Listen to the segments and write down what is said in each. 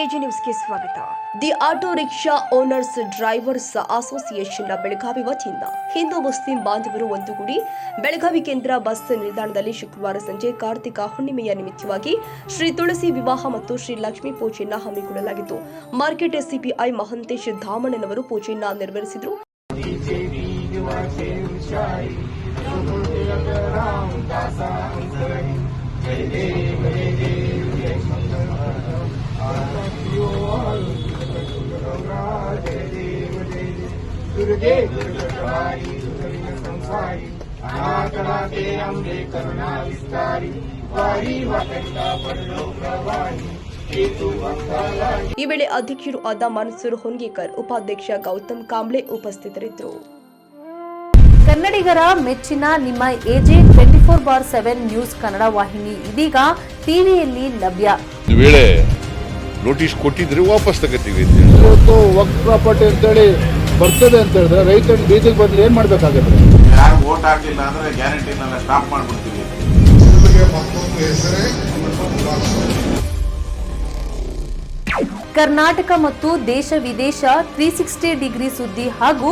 AG ನ್ಯೂಸ್ಗೆ ಸ್ವಾಗತ. The auto rickshaw owners drivers ಅಸೋಸಿಯೇಷನ್ನ ಬೆಳಗಾವಿ ವತಿಯಿಂದ ಹಿಂದೂ ಮುಸ್ಲಿಂ ಬಾಂಧವರು ಒಂದುಗೂಡಿ ಬೆಳಗಾವಿ ಕೇಂದ್ರ ಬಸ್ ನಿಲ್ದಾಣದಲ್ಲಿ ಶುಕ್ರವಾರ ಸಂಜೆ ಕಾರ್ತಿಕ ಹುಣ್ಣಿಮೆಯ ನಿಮಿತ್ತವಾಗಿ ಶ್ರೀ ತುಳಸಿ ವಿವಾಹ ಮತ್ತು ಶ್ರೀ ಲಕ್ಷ್ಮೀ ಪೂಜೆಯನ್ನು ಹಮ್ಮಿಕೊಳ್ಳಲಾಗಿತ್ತು. ಮಾರ್ಕೆಟ್ ಸಿಪಿಐ ಮಹಂತೇಶ್ ಧಾಮಣ್ಣನವರು ಪೂಜೆಯನ್ನು ನೆರವೇರಿಸಿದರು. ಈ ವೇಳೆ ಅಧ್ಯಕ್ಷರು ಆದ ಮನ್ಸೂರ್ ಹೊನ್ಗೇಕರ್, ಉಪಾಧ್ಯಕ್ಷ ಗೌತಮ್ ಕಾಂಬ್ಳೆ ಉಪಸ್ಥಿತರಿದ್ದರು. ಕನ್ನಡಿಗರ ಮೆಚ್ಚಿನ ನಿಮ್ಮ ಎಜೆ 24/7 ನ್ಯೂಸ್ ಕನ್ನಡ ವಾಹಿನಿ ಇದೀಗ ಟಿವಿಯಲ್ಲಿ ಲಭ್ಯ. ವೇಳೆ ನೋಟಿಸ್ ಕೊಟ್ಟಿದ್ರೆ ವಾಪಸ್ ತಗೋತೀವಿ. ಇವತ್ತು ವಕ್ಫ್ ಪ್ರಾಪರ್ಟಿ ಅಂತೇಳಿ ಬರ್ತದೆ ಅಂತ ಹೇಳಿದ್ರೆ ರೈತರು ಬೀದಿಗೆ ಬಂದ್ರೆ ಏನ್ ಮಾಡ್ಬೇಕಾಗುತ್ತೆ? ಯಾರು ವೋಟ್ ಹಾಕಲಿಲ್ಲ ಅಂದ್ರೆ ಗ್ಯಾರಂಟಿನೆಲ್ಲ ಸ್ಟಾಪ್ ಮಾಡ್ಬಿಡ್ತೀವಿ. ಕರ್ನಾಟಕ ಮತ್ತು ದೇಶ ವಿದೇಶ 360 ಡಿಗ್ರಿ ಸುದ್ದಿ ಹಾಗೂ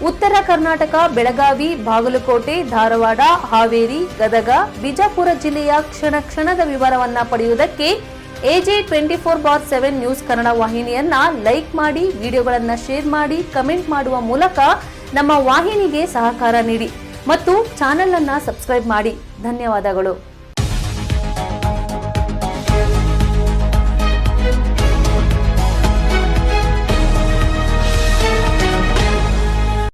ಉತ್ತರ ಕರ್ನಾಟಕ ಬೆಳಗಾವಿ, ಬಾಗಲಕೋಟೆ, ಧಾರವಾಡ, ಹಾವೇರಿ, ಗದಗ, ಬಿಜಾಪುರ ಜಿಲ್ಲೆಯ ಕ್ಷಣ ಕ್ಷಣದ ವಿವರವನ್ನ ಪಡೆಯುವುದಕ್ಕೆ ಎಜೆ 24/7 ನ್ಯೂಸ್ ಕನ್ನಡ ವಾಹಿನಿಯನ್ನ ಲೈಕ್ ಮಾಡಿ, ವಿಡಿಯೋಗಳನ್ನ ಶೇರ್ ಮಾಡಿ, ಕಮೆಂಟ್ ಮಾಡುವ ಮೂಲಕ ನಮ್ಮ ವಾಹಿನಿಗೆ ಸಹಕಾರ ನೀಡಿ ಮತ್ತು ಚಾನೆಲ್ ಅನ್ನ ಸಬ್ಸ್ಕ್ರೈಬ್ ಮಾಡಿ. ಧನ್ಯವಾದಗಳು.